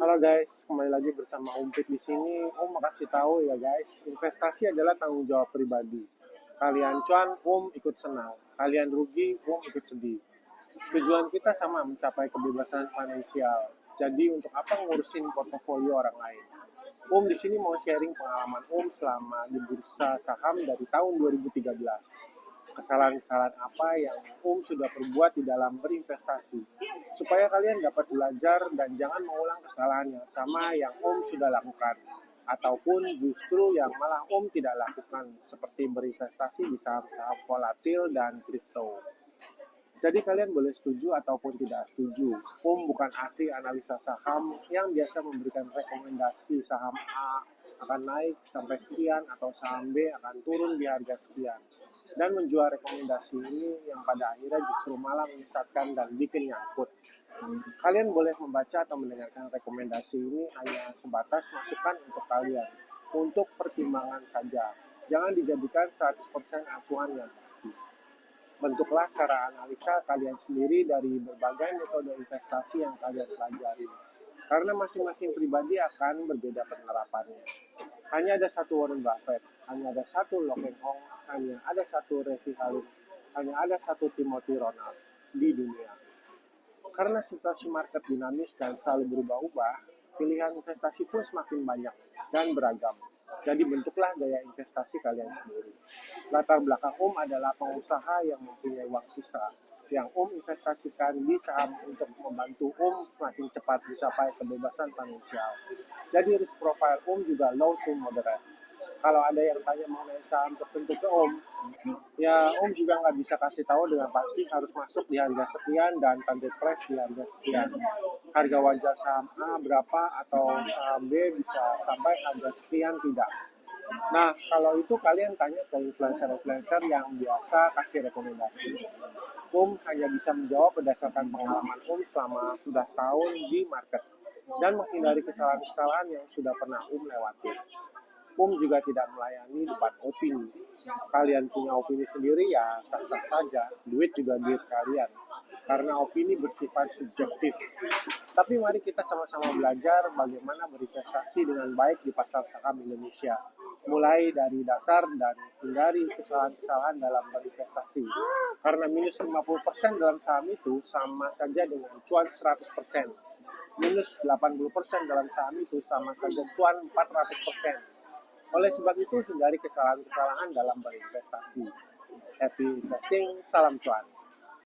Halo guys, kembali lagi bersama Umpit di sini. Mau kasih tahu ya guys, investasi adalah tanggung jawab pribadi. Kalian cuan, ikut senang. Kalian rugi, ikut sedih. Tujuan kita sama, mencapai kebebasan finansial. Jadi untuk apa ngurusin portofolio orang lain? Di sini mau sharing pengalaman selama di bursa saham dari tahun 2013. Kesalahan-kesalahan apa yang sudah perbuat di dalam berinvestasi, supaya kalian dapat belajar dan jangan mengulang kesalahan yang sama yang sudah lakukan, ataupun justru yang malah tidak lakukan, seperti berinvestasi di saham-saham volatil dan kripto. Jadi kalian boleh setuju ataupun tidak setuju. Bukan ahli analisa saham yang biasa memberikan rekomendasi saham A akan naik sampai sekian atau saham B akan turun di harga sekian. Dan menjual rekomendasi ini yang pada akhirnya justru malah menyesatkan dan bikin nyangkut. Kalian boleh membaca atau mendengarkan rekomendasi ini hanya sebatas masukan untuk kalian, untuk pertimbangan saja. Jangan dijadikan 100% acuan yang pasti. Bentuklah cara analisa kalian sendiri dari berbagai metode investasi yang kalian pelajari. Karena masing-masing pribadi akan berbeda penerapannya. Hanya ada satu Warren Buffett, hanya ada satu Loh Keng Hong, hanya ada satu Revi Halim, hanya ada satu Timothy Ronald di dunia. Karena situasi market dinamis dan selalu berubah-ubah, pilihan investasi pun semakin banyak dan beragam. Jadi bentuklah gaya investasi kalian sendiri. Latar belakang adalah pengusaha yang mempunyai uang sisa, yang investasikan di saham untuk membantu semakin cepat mencapai kebebasan finansial. Jadi risk profile juga low to moderate. Kalau ada yang tanya mengenai saham tertentu ke ya juga nggak bisa kasih tahu dengan pasti harus masuk di harga sekian dan target price di harga sekian. Harga wajar saham A berapa atau saham B bisa sampai harga sekian tidak. Nah, kalau itu kalian tanya ke influencer-influencer yang biasa kasih rekomendasi. Hanya bisa menjawab berdasarkan pengalaman selama sudah setahun di market dan menghindari kesalahan-kesalahan yang sudah pernah lewati. Juga tidak melayani debat opini. Kalian punya opini sendiri ya sah-sah saja, duit juga duit kalian. Karena opini bersifat subjektif. Tapi mari kita sama-sama belajar bagaimana berinvestasi dengan baik di pasar saham Indonesia. Mulai dari dasar dan hindari kesalahan-kesalahan dalam berinvestasi. Karena minus 50% dalam saham itu sama saja dengan cuan 100%. Minus 80% dalam saham itu sama saja cuan 400%. Oleh sebab itu, hindari kesalahan-kesalahan dalam berinvestasi. Happy investing, salam cuan.